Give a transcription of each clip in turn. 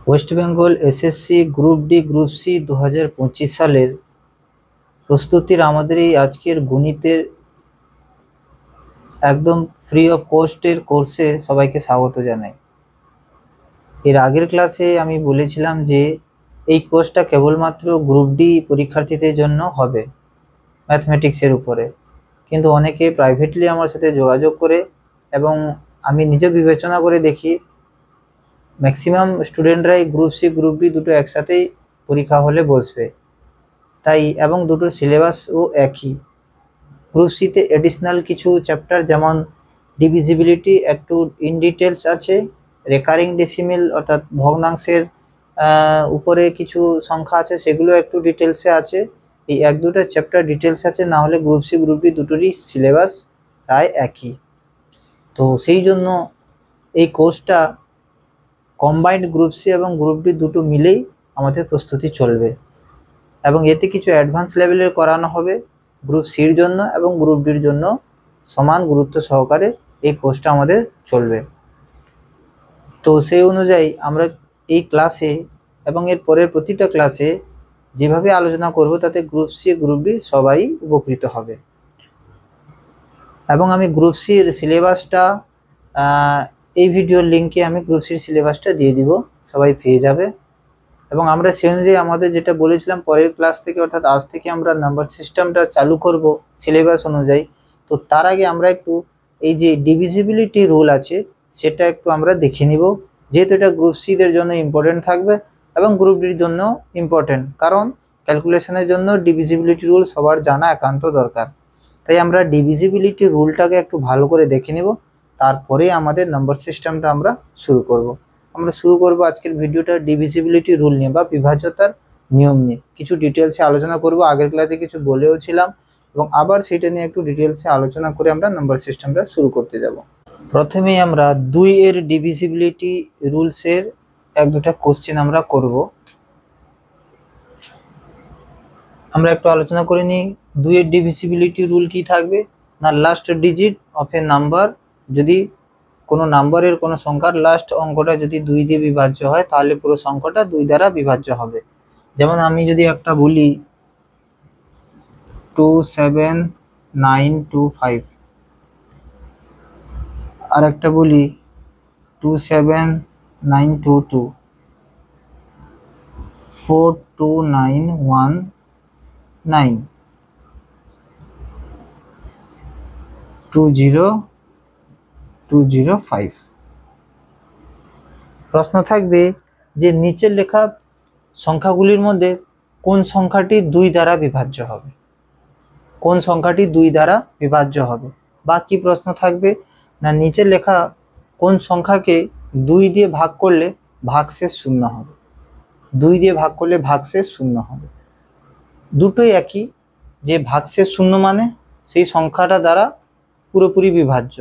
West Bengal SSC group D group C 2025 সালের প্রস্তুতির আমাদের এই আজকের গণিতের একদম ফ্রি অফ কস্টের কোর্সে সবাইকে স্বাগত জানাই। এর আগের ক্লাসে আমি বলেছিলাম যে এই কোর্সটা কেবলমাত্র গ্রুপ ডি পরীক্ষার্থীদের জন্য হবে ম্যাথমেটিক্সের উপরে, কিন্তু অনেকে প্রাইভেটলি আমার সাথে যোগাযোগ করে এবং আমি নিজে বিবেচনা করে দেখি ম্যাক্সিমাম স্টুডেন্টরাই গ্রুপ সি গ্রুপ ডি দুটো একসাথেই পরীক্ষা হলে বসবে, তাই এবং দুটোর সিলেবাসও একই। গ্রুপ সিতে এডিশনাল কিছু চ্যাপ্টার যেমন ডিভিজিবিলিটি একটু ইন ডিটেলস আছে, রেকারিং ডেসিমেল অর্থাৎ ভগ্নাংশের উপরে কিছু সংখ্যা আছে সেগুলো একটু ডিটেলসে আছে। এই এক দুটো চ্যাপ্টার ডিটেলস আছে, না হলে গ্রুপ সি গ্রুপ ডি দুটোরই সিলেবাস প্রায় একই। তো সেই জন্য এই কোর্সটা কম্বাইন্ড গ্রুপ সি এবং গ্রুপ ডি দুটো মিলেই আমাদের প্রস্তুতি চলবে, এবং এতে কিছু অ্যাডভান্স লেভেলের করানো হবে গ্রুপ সির জন্য এবং গ্রুপ ডির জন্য সমান গুরুত্ব সহকারে এই কোর্সটা আমাদের চলবে। তো সেই অনুযায়ী আমরা এই ক্লাসে এবং এর পরের প্রতিটা ক্লাসে যেভাবে আলোচনা করব তাতে গ্রুপ সি গ্রুপ ডি সবাই উপকৃত হবে। এবং আমি গ্রুপ সির সিলেবাসটা এই ভিডিওর লিঙ্কে আমি গ্রুপ সির সিলেবাসটা দিয়ে দিব, সবাই পেয়ে যাবে। এবং আমরা সেই অনুযায়ী আমাদের যেটা বলেছিলাম পরের ক্লাস থেকে অর্থাৎ আজ থেকে আমরা নাম্বার সিস্টেমটা চালু করব সিলেবাস অনুযায়ী। তো তার আগে আমরা একটু এই যে ডিভিজিবিলিটি রুল আছে সেটা একটু আমরা দেখে নিব, যেহেতু এটা গ্রুপ সিদের জন্য ইম্পর্টেন্ট থাকবে এবং গ্রুপ ডির জন্য ইম্পর্টেন্ট, কারণ ক্যালকুলেশনের জন্য ডিভিজিবিলিটি রুল সবার জানা একান্ত দরকার। তাই আমরা ডিভিজিবিলিটি রুলটাকে একটু ভালো করে দেখে নিব, তারপরে আমাদের নাম্বার সিস্টেমটা আমরা শুরু করব। আমরা শুরু করব আজকের ভিডিওটা ডিভিজিবিলিটি রুল নিয়ে বা বিভাজ্যতার নিয়ম নিয়ে কিছু ডিটেলসে আলোচনা করব। আগের ক্লাসে কিছু বলেও ছিলাম এবং আবার সেটা নিয়ে একটু ডিটেলসে আলোচনা করে আমরা নাম্বার সিস্টেমটা শুরু করতে যাব। প্রথমেই আমরা 2 এর ডিভিজিবিলিটি রুলসের এক দুটা কোশ্চেন আমরা করব। আমরা একটু আলোচনা করে নিই 2 এর ডিভিজিবিলিটি রুল কি থাকবে না, last digit of A number, যদি কোনো নাম্বারের কোনো সংখ্যার লাস্ট অঙ্কটা যদি 2 দিয়ে বিভাজ্য হয় তাহলে পুরো সংখ্যাটা 2 দ্বারা বিভাজ্য হবে। যেমন আমি যদি একটা বলি 27925 আর একটা বলি 27922 42919 20205। প্রশ্ন থাকবে যে নিচের লেখা সংখ্যাগুলির মধ্যে কোন সংখ্যাটি 2 দ্বারা বিভাজ্য হবে, কোন সংখ্যাটি 2 দ্বারা বিভাজ্য হবে। বা কি প্রশ্ন থাকবে না, নিচের লেখা কোন সংখ্যাকে 2 দিয়ে ভাগ করলে ভাগশেষ 0 হবে, 2 দিয়ে ভাগ করলে ভাগশেষ 0 হবে। দুটোই একই, যে ভাগশেষ 0 মানে সেই সংখ্যাটা দ্বারা পুরোপুরি বিভাজ্য,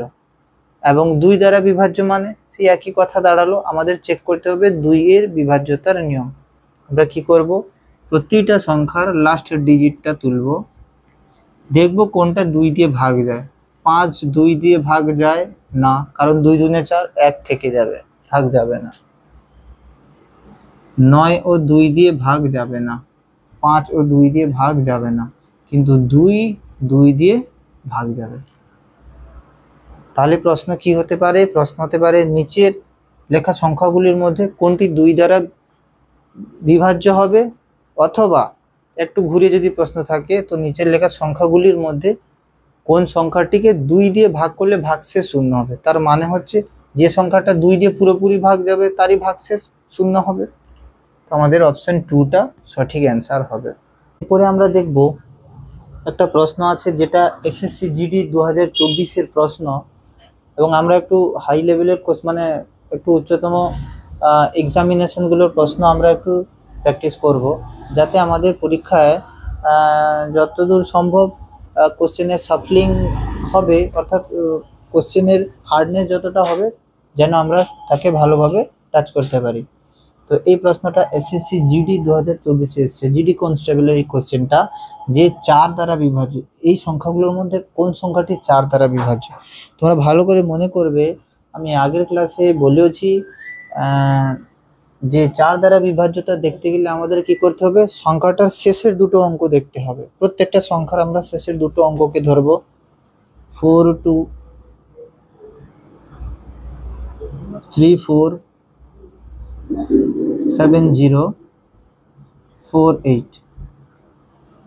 এবং 2 দ্বারা বিভাজ্য মানে সেই একই কথা দাঁড়ালো। আমাদের চেক করতে হবে 2 এর বিভাজ্যতার নিয়ম। আমরা কি করব, প্রতিটা সংখ্যার লাস্ট ডিজিটটা তুলব, দেখব কোনটা 2 দিয়ে ভাগ যায়। 5 2 দিয়ে ভাগ যায় না, কারণ 2 দুনে 4, 1 থেকে যাবে, ভাগ যাবে না। 9 ও 2 দিয়ে ভাগ যাবে না, 5 ও 2 দিয়ে ভাগ যাবে না, কিন্তু 2 দিয়ে ভাগ যাবে। তাহলে প্রশ্ন কি হতে পারে, প্রশ্ন হতে পারে নিচের লেখা সংখ্যাগুলির মধ্যে কোনটি 2 দ্বারা বিভাজ্য হবে, অথবা একটু ঘুরে যদি প্রশ্ন থাকে তো নিচের লেখা সংখ্যাগুলির মধ্যে কোন সংখ্যাটিকে 2 দিয়ে ভাগ করলে ভাগশেষ 0 হবে। তার মানে হচ্ছে যে সংখ্যাটা 2 দিয়ে পুরোপুরি ভাগ যাবে তারই ভাগশেষ 0 হবে। তো আমাদের অপশন 2টা সঠিক অ্যান্সার হবে। এরপরে আমরা দেখব একটা প্রশ্ন আছে যেটা এসএসসি জিডি 2024-এর প্রশ্ন, এবং আমরা একটু হাই লেভেলের মানে একটু উচ্চতম এক্সামিনেশনগুলোর প্রশ্ন আমরা একটু প্র্যাকটিস করব, যাতে আমাদের পরীক্ষায় যতদূর সম্ভব কোশ্চেনের সাফলিং হবে, অর্থাৎ কোশ্চেনের হার্ডনেস যতটা হবে যেন আমরা তাকে ভালোভাবে টাচ করতে পারি। তো এই প্রশ্নটা এসএসসি জিডি 2024-এ এসছে, জিডি কনস্টেবলের এই কোশ্চেনটা, যে 4 দ্বারা বিভাজ্য, এই সংখ্যাগুলোর মধ্যে কোন সংখ্যাটি 4 দ্বারা বিভাজ্য। তোমরা ভালো করে মনে করবে, আমি আগের ক্লাসে বলেওছি যে 4 দ্বারা বিভাজ্যতা দেখতে গেলে আমাদের কি করতে হবে, সংখ্যাটার শেষের দুটো অঙ্ক দেখতে হবে। প্রত্যেকটা সংখ্যার আমরা শেষের দুটো অঙ্ককে ধরবো, 42347048,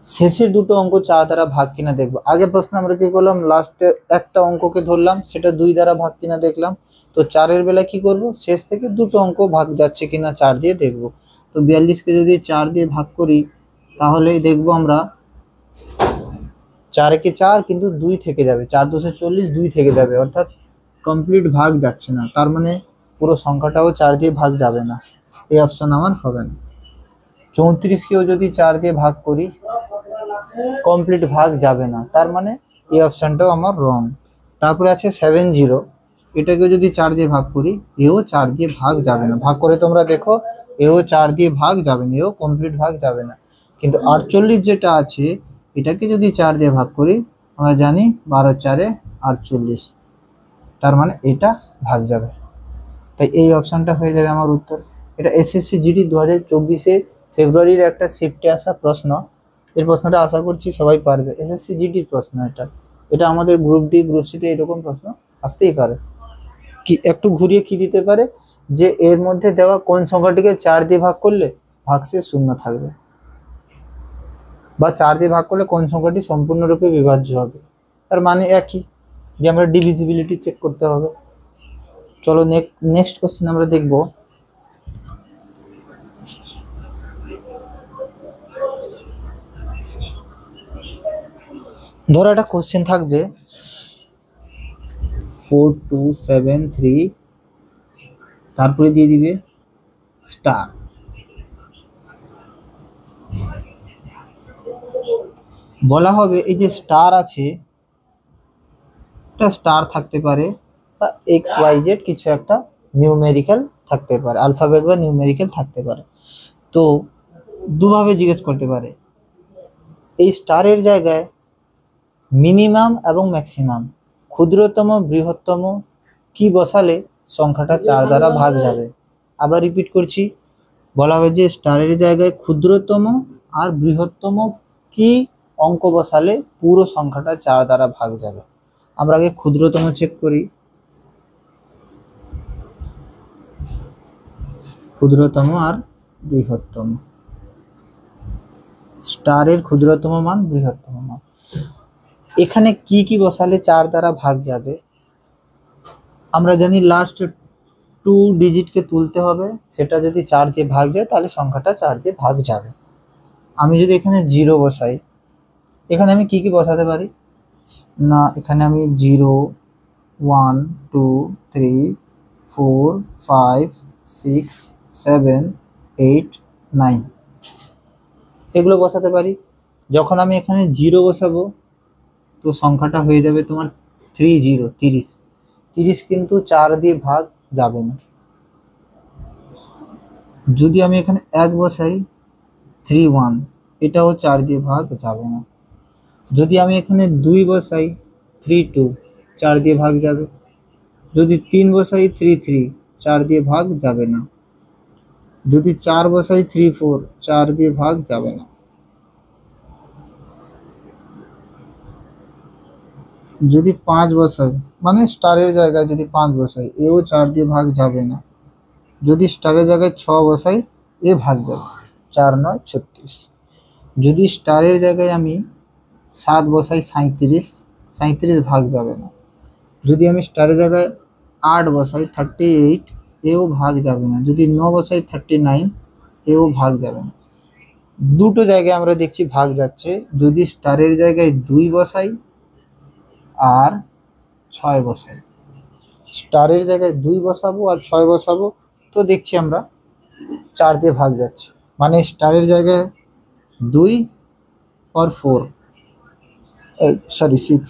শেষের দুটো অঙ্ক 4 দ্বারা ভাগ কিনা দেখবো। আগের প্রশ্ন আমরা কি করলাম, লাস্টে একটা অঙ্ককে ধরলাম, সেটা 2 দ্বারা ভাগ কিনা দেখলাম। তো 4-এর বেলা কি করব, শেষ থেকে দুটো অঙ্ক ভাগ যাচ্ছে কিনা 4 দিয়ে দেখব। তো 42কে যদি 4 দিয়ে ভাগ করি তাহলেই দেখবো আমরা 4 একে 4, কিন্তু 2 থেকে যাবে, 4 2 40, 2 থেকে যাবে, অর্থাৎ কমপ্লিট ভাগ যাচ্ছে না, তার মানে পুরো সংখ্যাটাও 4 দিয়ে ভাগ যাবে না, এই অপশন আমার হবে না। 34কেও যদি 4 দিয়ে ভাগ করি কমপ্লিট ভাগ যাবে না, তার মানে এই অপশনটাও আমার রং। তারপরে আছে 70, এটাকে যদি 4 দিয়ে ভাগ করি এও 4 দিয়ে ভাগ যাবে না, ভাগ করে তোমরা দেখো এও 4 দিয়ে ভাগ যাবে না, এও কমপ্লিট ভাগ যাবে না। কিন্তু 48 যেটা আছে এটাকে যদি 4 দিয়ে ভাগ করি, আমরা জানি 12 4 48, তার মানে এটা ভাগ যাবে, তাই এই অপশনটা হয়ে যাবে আমার উত্তর। এটা এসএসসি জিডি 2024-এ ফেব্রুয়ারির একটা শিফটে আসা প্রশ্ন, এই প্রশ্নটা আশা করছি সবাই পারবে। এসএসসি জিডির প্রশ্ন এটা, এটা আমাদের গ্রুপ ডি গ্রুপ সিতে এরকম প্রশ্ন আসতেই পারে। কি একটু ঘুরিয়ে কি দিতে পারে, যে এর মধ্যে দেওয়া কোন সংখ্যাটিকে 4 দিয়ে ভাগ করলে ভাগশেষ 0 থাকবে, বা 4 দিয়ে ভাগ করলে কোন সংখ্যাটি সম্পূর্ণরূপে বিভাজ্য হবে, তার মানে একই, যে আমরা ডিভিজিবিলিটি চেক করতে হবে। চলো নেক্সট কোশ্চেন আমরা দেখব। ধরো একটা কোশ্চেন থাকবে 4273, তারপরে দিয়ে দিবে স্টার। বলা হবে এই যে স্টার আছে, একটা স্টার থাকতে পারে বা XYZ কিছু একটা নিউমেরিক্যাল থাকতে পারে, আলফাবেট বা নিউমেরিক্যাল থাকতে পারে। তো দুভাবে জিজ্ঞেস করতে পারে, এই স্টারের জায়গায় মিনিমাম এবং ম্যাক্সিমাম, ক্ষুদ্রতম বৃহত্তম কি বসালে সংখ্যাটা 4 দ্বারা ভাগ যাবে। আবার রিপিট করছি, বলা হবে যে স্টারের জায়গায় ক্ষুদ্রতম আর বৃহত্তম কি অঙ্ক বসালে পুরো সংখ্যাটা 4 দ্বারা ভাগ যাবে। আমরা আগে ক্ষুদ্রতম চেক করি, ক্ষুদ্রতম আর বৃহত্তম, স্টারের ক্ষুদ্রতম মান, বৃহত্তম মান, এখানে কি কি বসালে 4 দ্বারা ভাগ যাবে। আমরা জানি লাস্ট 2 ডিজিটকে তুলতে হবে, সেটা যদি 4 দিয়ে ভাগ যায় তাহলে সংখ্যাটা 4 দিয়ে ভাগ যাবে। আমি যদি এখানে 0 বসাই, এখানে আমি কি কি বসাতে পারি না, এখানে আমি 0 1 2 3 4 5 6 7 8 9 এগুলো বসাতে পারি। যখন আমি এখানে 0 বসাবো তো সংখ্যাটা হয়ে যাবে তোমার 30, 30 কিন্তু 4 দিয়ে ভাগ যাবে না। যদি আমি এখানে 1 বসাই 31, এটাও 4 দিয়ে ভাগ যাবে না। যদি আমি এখানে 2 বসাই 32, 4 দিয়ে ভাগ যাবে। যদি 3 বসাই 33, 4 দিয়ে ভাগ যাবে না। যদি 4 বসাই 34, 4 দিয়ে ভাগ যাবে না। যদি 5 বসাই, মানে স্টারের জায়গায় যদি 5 বসাই, এও 4 দিয়ে ভাগ যাবে না। যদি স্টারের জায়গায় 6 বসাই, এ ভাগ যাবে, 4 9 36। যদি স্টারের জায়গায় আমি 7 বসাই 37, 37 ভাগ যাবে না। যদি আমি স্টারের জায়গায় 8 বসাই 38, এও ভাগ যাবে না। যদি 9 বসাই 39, এও ভাগ যাবে না। দুটো জায়গায় আমরা দেখছি ভাগ যাচ্ছে, যদি স্টারের জায়গায় 2 বসাই আর 6 বসাই, স্টারের জায়গায় 2 বসাবো আর 6 বসাবো, তো দেখছি আমরা 4 দিয়ে ভাগ যাচ্ছে, মানে স্টারের জায়গায় 2 और 4, সরি 6,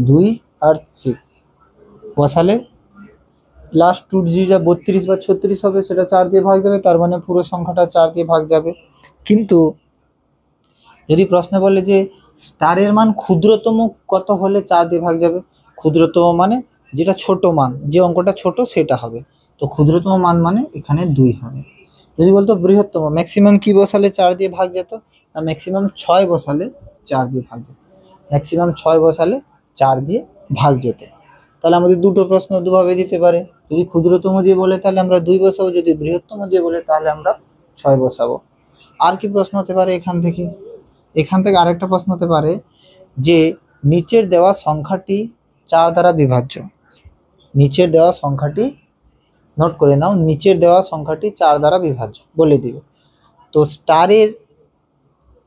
2 আর 6 বসালে লাস্ট 2 যা 32 বা 36 হবে, সেটা 4 দিয়ে ভাগ যাবে, তার মানে পুরো সংখ্যাটা 4 দিয়ে ভাগ যাবে। কিন্তু যদি প্রশ্ন বলে যে স্টারের মান ক্ষুদ্রতম কত হলে 4 দিয়ে ভাগ যাবে, ক্ষুদ্রতম মানে যেটা ছোট মান, যে অঙ্কটা ছোট সেটা হবে। তো ক্ষুদ্রতম মান মানে এখানে 2 হবে। যদি বলতো বৃহত্তম, ম্যাক্সিমাম কি বসালে 4 দিয়ে ভাগ যেত, না ম্যাক্সিমাম 6 বসালে 4 দিয়ে ভাগ যেত, ম্যাক্সিমাম 6 বসালে 4 দিয়ে ভাগ যেত। তাহলে আমাদের দুটো প্রশ্ন দুভাবে দিতে পারে। যদি ক্ষুদ্রতম দিয়ে বলে তাহলে আমরা 2 বসাবো, যদি বৃহত্তম দিয়ে বলে তাহলে আমরা 6 বসাবো। আর কি প্রশ্ন হতে পারে এখান থেকে? এখান থেকে আরেকটা প্রশ্ন হতে পারে যে নিচের দেওয়া সংখ্যাটি 4 দ্বারা বিভাজ্য। নিচের দেওয়া সংখ্যাটি, নোট করে নাও, নিচের দেওয়া সংখ্যাটি 4 দ্বারা বিভাজ্য বলে দিবে। তো স্টারের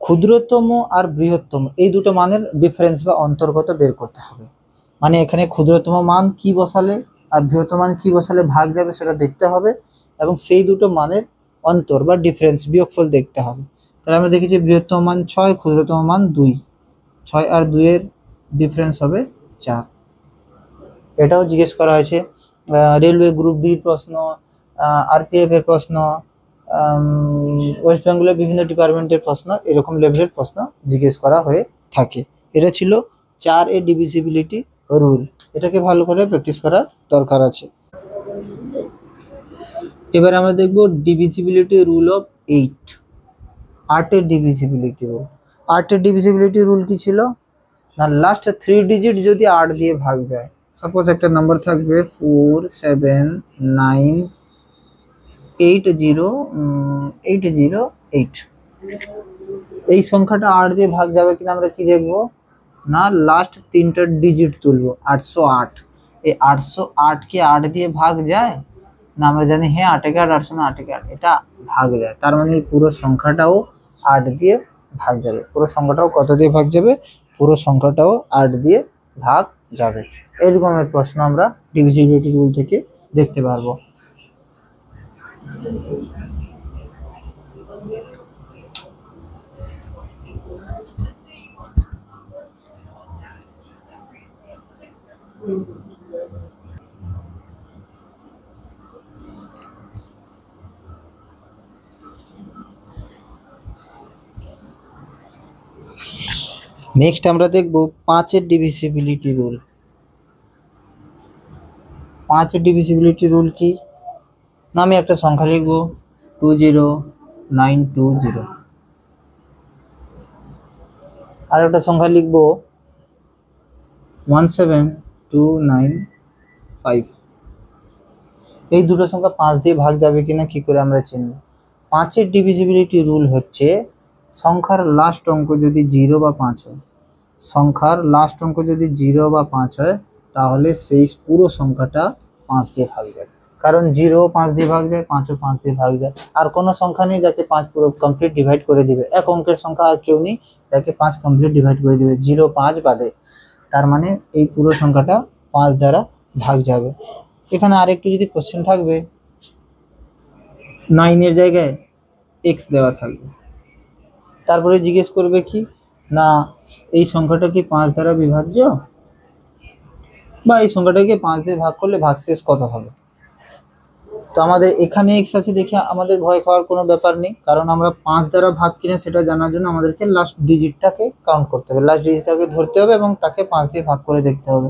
ক্ষুদ্রতম আর বৃহত্তম এই দুটো মানের ডিফারেন্স বা অন্তর্গত বের করতে হবে। মানে এখানে ক্ষুদ্রতম মান কি বসালে আর বৃহত্তম মান কি বসালে ভাগ যাবে সেটা দেখতে হবে, এবং সেই দুটো মানের অন্তর বা ডিফারেন্স বিয়োগফল দেখতে হবে। তাহলে আমরা দেখি যে বৃহত্তম মান 6, ক্ষুদ্রতম মান 2, 6 আর 2 এর ডিফারেন্স হবে 4। এটাও জিজ্ঞেস করা হয়েছে রেলওয়ে গ্রুপ ডি প্রশ্ন, আরপিএফ এর প্রশ্ন, ওয়েস্ট বেঙ্গলের বিভিন্ন ডিপার্টমেন্টের প্রশ্ন, এরকম লেভেলের প্রশ্ন জিজ্ঞেস করা হয়ে থাকে। এটা ছিল 4 এর ডিভিজিবিলিটি রুল। এটাকে ভালো করে প্র্যাকটিস করার দরকার আছে। এবার আমরা দেখব ডিভিজিবিলিটি রুল অফ 8, 8 এর ডিভিজিবিলিটি রুল। 8 এর ডিভিজিবিলিটি রুল কি ছিল, না লাস্ট 3 ডিজিট যদি 8 দিয়ে ভাগ যায়, সাপোজ একটা নাম্বার থাকবে 4 7 9 8 0 8 এই সংখ্যাটা 8 দিয়ে ভাগ যাবে কিনা আমরা কি দেখব, না লাস্ট 3টা ডিজিট তুলবো 808। এই 808 কে 8 দিয়ে ভাগ যায় না? আমরা জানি হ্যাঁ 8 একে 8, 800 না 8 একে 8, এটা ভাগ যায়। তার মানে এই পুরো সংখ্যাটাও 8 দিয়ে ভাগ যাবে। পুরো সংখ্যাটাও কত দিয়ে ভাগ যাবে? পুরো সংখ্যাটাও 8 দিয়ে ভাগ যাবে। এরকমের প্রশ্ন আমরা ডিভিজিবিলিটি রুল থেকে দেখতে পারবো। নেক্সট আমরা দেখব 5 এর ডিভিজিবিলিটি রুল। 5 এর ডিভিজিবিলিটি রুল কি, না আমি একটা সংখ্যা লিখব 20920, আর একটা সংখ্যা লিখব 17295। এই দুটো সংখ্যা 5 দিয়ে ভাগ যাবে কিনা কি করে আমরা চিনব? 5 এর ডিভিজিবিলিটি রুল হচ্ছে সংখ্যার লাস্ট অঙ্ক যদি 0 বা 5 হয়, সংখ্যার লাস্ট অঙ্ক যদি 0 বা 5 হয় তাহলে সেই পুরো সংখ্যাটা 5 দিয়ে ভাগ যাবে। কারণ 0 5 দিয়ে ভাগ যায়, 5ও 5 দিয়ে ভাগ যায়। আর কোনো সংখ্যা নেই যাকে 5 পুরো কমপ্লিট ডিভাইড করে দিবে। এক অঙ্কের সংখ্যা আর কেউ নেই যাকে 5 কমপ্লিট ডিভাইড করে দিবে, 0 5 বাদে। তার মানে এই পুরো সংখ্যাটা 5 দ্বারা ভাগ যাবে। এখানে আরেকটু যদি কোশ্চেন থাকবে, 9 এর জায়গায় x দেওয়া থাকবে, তারপরে জিজ্ঞেস করবে কি, না এই সংখ্যাটা কি 5 দ্বারা বিভাজ্য, বা এই সংখ্যাটাকে 5 দিয়ে ভাগ করলে ভাগশেষ কত হবে। তো আমাদের এখানে x আছে দেখে আমাদের ভয় খাওয়ার কোনো ব্যাপার নেই, কারণ আমরা 5 দ্বারা ভাগ কিনা সেটা জানার জন্য আমাদেরকে লাস্ট ডিজিটটাকে কাউন্ট করতে হবে, লাস্ট ডিজিটটাকে ধরতে হবে এবং তাকে 5 দিয়ে ভাগ করে দেখতে হবে।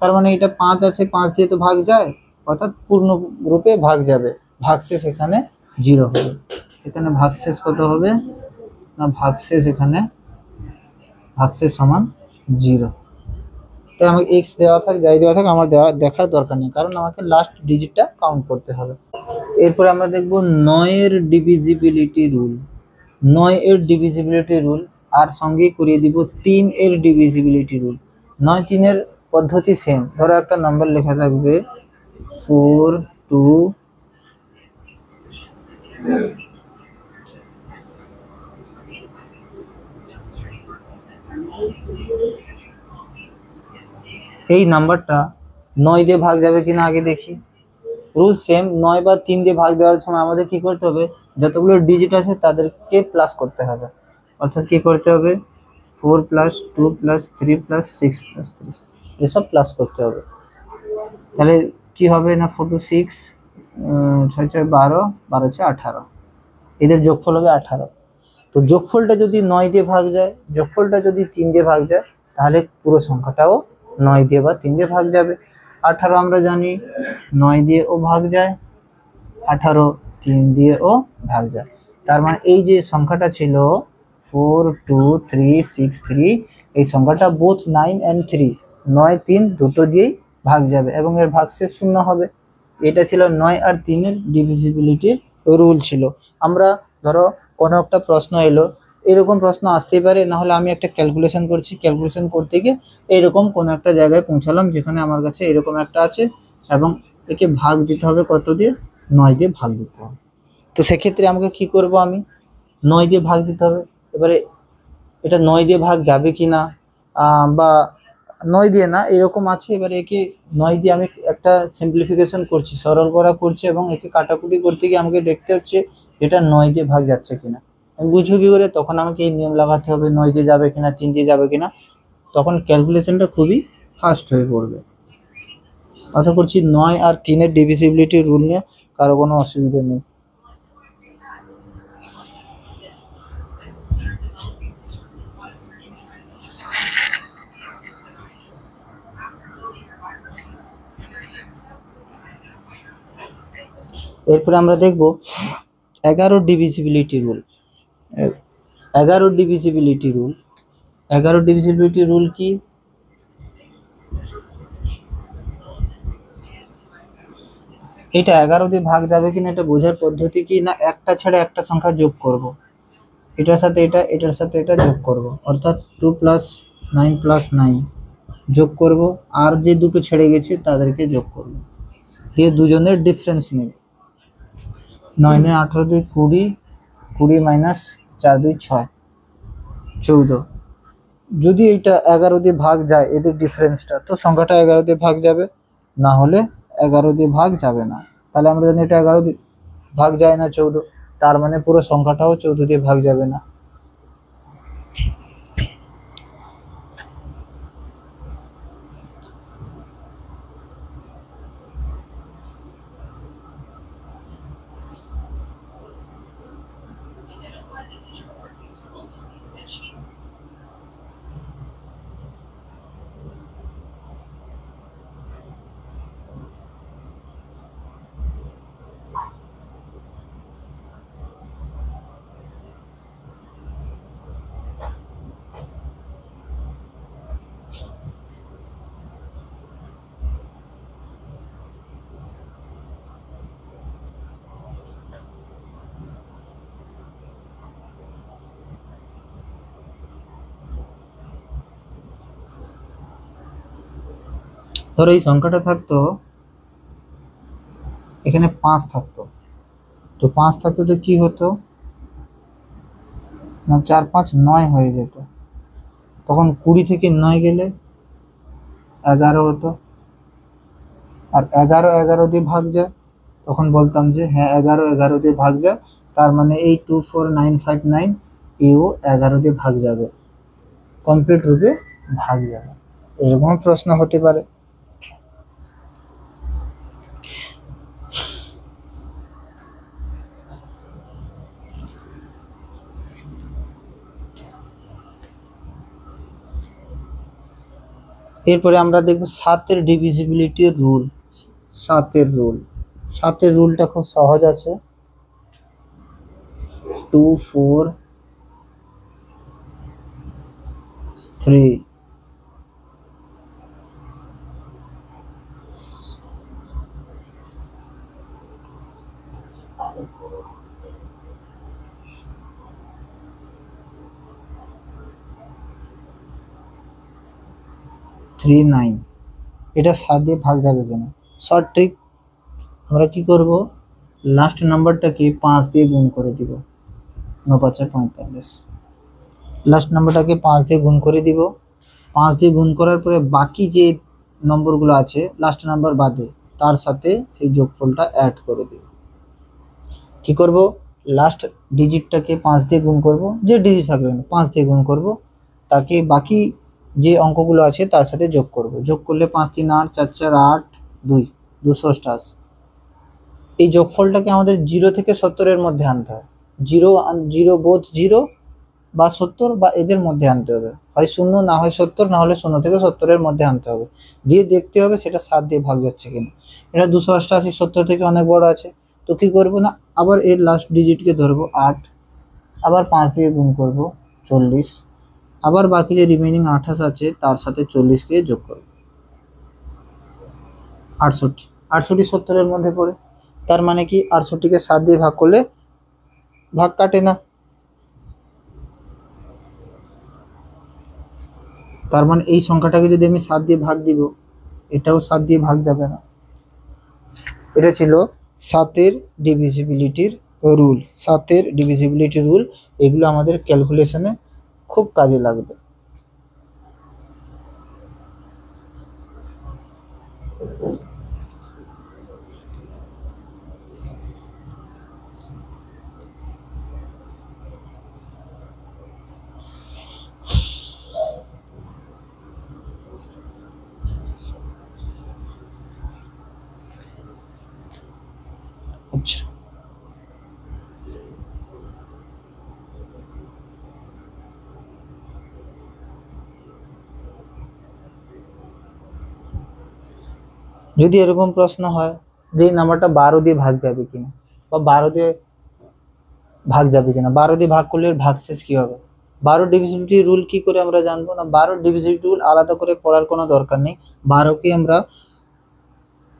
তার মানে এটা 5 আছে, 5 দিয়ে তো ভাগ যায়, অর্থাৎ পূর্ণ রূপে ভাগ যাবে, ভাগশেষ এখানে 0 হবে। এখানে ভাগশেষ কত হবে, না ভাগশেষ এখানে ভাগশেষ সমান 0। তাই আমাকে x দেওয়া থাক যাই দেওয়া থাক আমার দেখার দরকার নেই, কারণ আমাকে লাস্ট ডিজিটটা কাউন্ট করতে হবে। এরপরে আমরা দেখব 9 এর ডিভিজিবিলিটি রুল। 9 এর ডিভিজিবিলিটি রুল আর সঙ্গে করিয়ে দিব 3 এর ডিভিজিবিলিটি রুল। 9 3 এর পদ্ধতি সেম। ধরো একটা নাম্বার লেখা থাকবে 4 2 এই নাম্বারটা 9 দিয়ে ভাগ যাবে কিনা আগে দেখি। রুল সেম, 9 বা 3 দিয়ে ভাগ দেওয়ার সময় আমাদের কি করতে হবে, যতগুলো ডিজিট আছে তাদেরকে প্লাস করতে হবে। অর্থাৎ কি করতে হবে, 4 + 2 + 3 + 6 + 3 এসব প্লাস করতে হবে। তাহলে কি হবে, না 4 2 6 6 6 12 12 6 18, এদের যোগফল হবে 18। তো যোগফলটা যদি 9 দিয়ে ভাগ যায়, যোগফলটা যদি 3 দিয়ে ভাগ যায়, তাহলে পুরো সংখ্যাটাও 9 দিয়ে বা 3 দিয়ে ভাগ যাবে। 18 আমরা জানি 9 দিয়ে ও ভাগ যায়, 18 3 দিয়ে ও ভাগ যায়। তার মানে এই যে সংখ্যাটা ছিল 42363, এই সংখ্যাটা বোথ 9 and 3, 9 3 দুটো দিয়েই ভাগ যাবে এবং এর ভাগশেষ শূন্য হবে। এটা ছিল 9 আর 3 এর ডিভিজিবিলিটির রুল ছিল। আমরা ধরো কোনো একটা প্রশ্ন এলো, এরকম প্রশ্ন আসতেই পারে, না হলে আমি একটা ক্যালকুলেশন করছি, ক্যালকুলেশন করতে গিয়ে এরকম কোনো একটা জায়গায় পৌঁছালাম যেখানে আমার কাছে এরকম একটা আছে এবং একে ভাগ দিতে হবে কত দিয়ে, 9 দিয়ে ভাগ দিতে হবে। তো সেক্ষেত্রে আমাকে কি করব, আমি 9 দিয়ে ভাগ দিতে হবে। এবারে এটা 9 দিয়ে ভাগ যাবে কি না, বা 9 দিয়ে না এরকম আছে, এবারে একে 9 দিয়ে আমি একটা সিম্পলিফিকেশন করছি, সরল করা করছি এবং একে কাটাকুটি করতে গিয়ে আমাকে দেখতে হচ্ছে এটা 9 দিয়ে ভাগ যাচ্ছে কিনা। আমি বুঝবো কি করে, তখন আমাকে এই নিয়ম লাগাতে হবে 9 দিয়ে যাবে কিনা, 3 দিয়ে যাবে কিনা, তখন ক্যালকুলেশনটা খুবই ফাস্ট হয়ে পড়বে। আশা করছি 9 আর 3 এর ডিভিজিবিলিটি রুল নিয়ে কারো কোনো অসুবিধা নেই। এরপরে আমরা দেখব 11 divisibility rule. 11 divisibility rule, 11 divisibility rule কি? এটা 11 দিয়ে ভাগ যাবে কিনা এটা বোঝার পদ্ধতি কি না, একটা ছেড়ে একটা সংখ্যা যোগ করব, এটার সাথে এটা, এটার সাথে এটা যোগ করব, অর্থাৎ 2 + 9 + 9 যোগ করব, আর যে দুটো ছেড়ে গেছে তাদেরকে যোগ করব, দিয়ে দুজনের ডিফারেন্স নেব। 9 এ 18 2 20, 20 - 4 2 6, 14। যদি এইটা 11 দিয়ে ভাগ যায় এদের ডিফারেন্সটা, তো সংখ্যাটা 11 দিয়ে ভাগ যাবে, না হলে 11 দিয়ে ভাগ যাবে না। তাহলে আমরা জানি এটা 11 দিয়ে ভাগ যায় না 14, তার মানে পুরো সংখ্যাটাও 14 দিয়ে ভাগ যাবে না। ধরো এই সংখ্যাটা থাকতো, এখানে 5 থাকতো, তো 5 থাকতো তো কি হতো না, 4 5 9 হয়ে যেত, তখন 20 থেকে 9 গেলে 11 হতো, আর 11 11 দিয়ে ভাগ যায়, তখন বলতাম যে হ্যাঁ 11 11 দিয়ে ভাগ যায়, তার মানে এই 24959 এও 11 দিয়ে ভাগ যাবে, কমপ্লিট রূপে ভাগ যাবে। এরকম প্রশ্ন হতে পারে। এরপরে আমরা দেখব 7 এর ডিভিজিবিলিটি রুল। 7 এর রুল, 7 এর রুলটা খুব সহজ আছে। 2 4 3 3 9, এটা 7 দিয়ে ভাগ যাবে কেন? শর্ট ট্রিক, আমরা কি করব, লাস্ট নাম্বারটাকে 5 দিয়ে গুণ করে দিব, 9 5 45, লাস্ট নাম্বারটাকে 5 দিয়ে গুণ করে দিব, 5 দিয়ে গুণ করার পরে বাকি যে নম্বরগুলো আছে লাস্ট নাম্বার বাদে তার সাথে সেই যোগফলটা অ্যাড করে দিব। কি করব, লাস্ট ডিজিটটাকে 5 দিয়ে গুণ করব, যে ডিজিট থাকবে 5 দিয়ে গুণ করব, তাকে বাকি যে অঙ্কগুলো আছে তার সাথে যোগ করব, যোগ করলে 5 3 8 4 4 8 2 288। এই যোগফলটাকে আমাদের 0 থেকে 70 এর মধ্যে আনতে হয়, 0 0 বোধ 0 বা 70 বা এদের মধ্যে আনতে হবে। হয় 0 না হয় 70, না হলে 0 থেকে 70-এর মধ্যে আনতে হবে। দিয়ে দেখতে হবে সেটা 7 দিয়ে ভাগ যাচ্ছে কিনা। এটা 288 70 থেকে অনেক বড় আছে, তো কি করব না, আবার এর লাস্ট ডিজিটকে ধরবো 8, আবার 5 দিয়ে গুণ করব 40, আবার বাকি যে রিমেনিং 28 আছে তার সাথে 40 কে যোগ করব 68। 68 70-এর মধ্যে পড়ে, তার মানে কি 68-কে 7 দিয়ে ভাগ করলে ভাগ কাটে না, তার মানে এই সংখ্যাটাকে যদি আমি 7 দিয়ে ভাগ দিব, এটাও 7 দিয়ে ভাগ যাবে না। এটা ছিল 7-এর ডিভিজিবিলিটির রুল। 7-এর ডিভিজিবিলিটি রুল, এগুলো আমাদের ক্যালকুলেশনে খুব কাজে লাগবে। আচ্ছা, যদি এরকম প্রশ্ন হয় যে এই নাম্বারটা 12 দিয়ে ভাগ যাবে কিনা, বা 12 দিয়ে ভাগ যাবে কিনা, 12 দিয়ে ভাগ করলে এর ভাগশেষ কি হবে। 12 ডিভিজিবিলিটি রুল কি করে আমরা জানবো না, 12 ডিভিজিবিলিটি রুল আলাদা করে পড়ার কোনো দরকার নেই। 12কে আমরা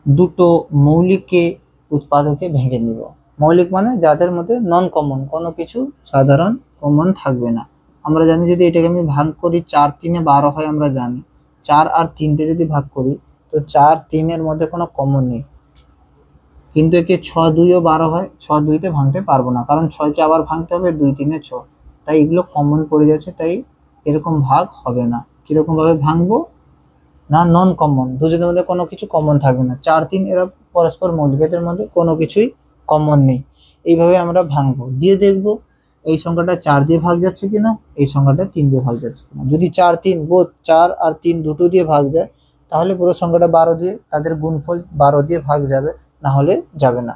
দুটো মৌলিককে উৎপাদকে ভেঙে নিব। মৌলিক মানে যাদের মধ্যে নন কমন, কোনো কিছু সাধারণ কমন থাকবে না। আমরা জানি যদি এটাকে আমি ভাগ করি 4 3 12 হয়, আমরা জানি 4 আর 3 তে যদি ভাগ করি তো 4 3 এর মধ্যে কোনো কমন নেই, কিন্তু একে 6 2 ও 12 হয়, 6 2 তে ভাঙতে পারবো না, কারণ 6 কে আবার ভাঙতে হবে 2 3 6, তাই এগুলো কমন পড়ে যাচ্ছে, তাই এরকম ভাগ হবে না। কিরকম ভাবে ভাঙবো না, নন কমন, দুজনের মধ্যে কোনো কিছু কমন থাকবে না, 4 3 এরা পরস্পর মৌলিক, এদের মধ্যে কোনো কিছুই কমন নেই। এইভাবে আমরা ভাঙবো, দিয়ে দেখবো এই সংখ্যাটা 4 দিয়ে ভাগ যাচ্ছে কিনা, এই সংখ্যাটা 3 দিয়ে ভাগ যাচ্ছে কিনা। যদি 4 3 বোধ 4 আর 3 দুটো দিয়ে ভাগ যায়, তাহলে পুরো সংখ্যাটা 12 দিয়ে, তাদের গুণফল 12 দিয়ে ভাগ যাবে, না হলে যাবে না।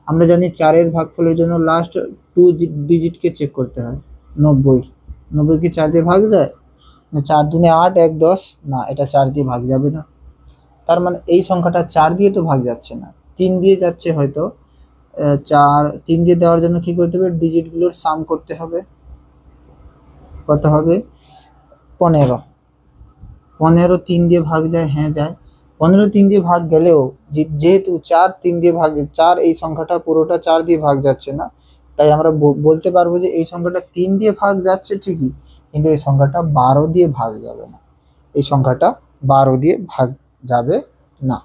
আমরা জানি 4-এর ভাগফলের জন্য লাস্ট 2 ডিজিটকে চেক করতে হয়। 90, 90 কি 4 দিয়ে ভাগ যায়? 4 দুনে 8, 1 10, না, এটা 4 দিয়ে ভাগ যাবে না। তার মানে এই সংখ্যাটা 4 দিয়ে তো ভাগ যাচ্ছে না, 3 দিয়ে যাচ্ছে হয়তো। 4 3 দিয়ে দেওয়ার জন্য কি করতে হবে, ডিজিটগুলোর সাম করতে হবে। কত হবে? 15। 15 3 দিয়ে ভাগ যায়, হ্যাঁ যায়। 15 3 দিয়ে ভাগ গেলেও যেহেতু 4 3 দিয়ে ভাগ, 4 এই সংখ্যাটা পুরোটা 4 দিয়ে ভাগ যাচ্ছে না, তাই আমরা বলতে পারবো যে এই সংখ্যাটা 3 দিয়ে ভাগ যাচ্ছে ঠিকই, কিন্তু এই সংখ্যাটা 12 দিয়ে ভাগ যাবে না। এই সংখ্যাটা 12 দিয়ে ভাগ যাবে না।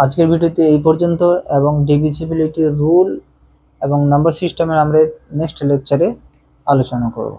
আজকের ভিডিওতে এই পর্যন্ত, এবং ডিভিজিবিলিটি রুল এবং নাম্বার সিস্টেমের আমরা নেক্সট লেকচারে আলোচনা করব।